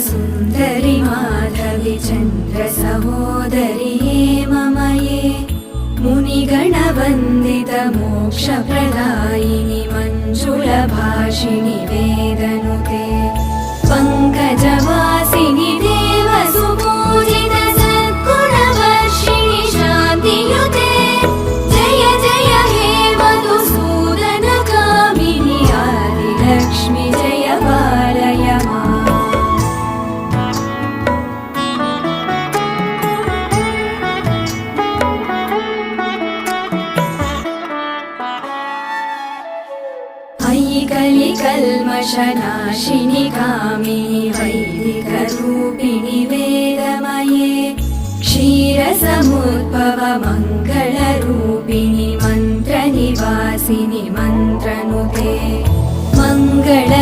सुन्दरि माधवि चन्द्र सहोदरि हेममये मुनिगणवन्दित मोक्षप्रदायिनि मञ्जुलभाषिणि वेदनुते पङ्कजवासिनि देवसुपूजित सद्गुणवर्षिणि शान्तियुते जय जय हे मधुसूदन कामिनि आदिलक्ष्मि जय पालय माम्। अयि कलिकल्मषनाशिनि कामिनि वैदिकरूपिणि वेदमये क्षीरसमुद्भव मङ्गलरूपिणि मन्त्रनिवासिनि मन्त्रनुते मङ्गल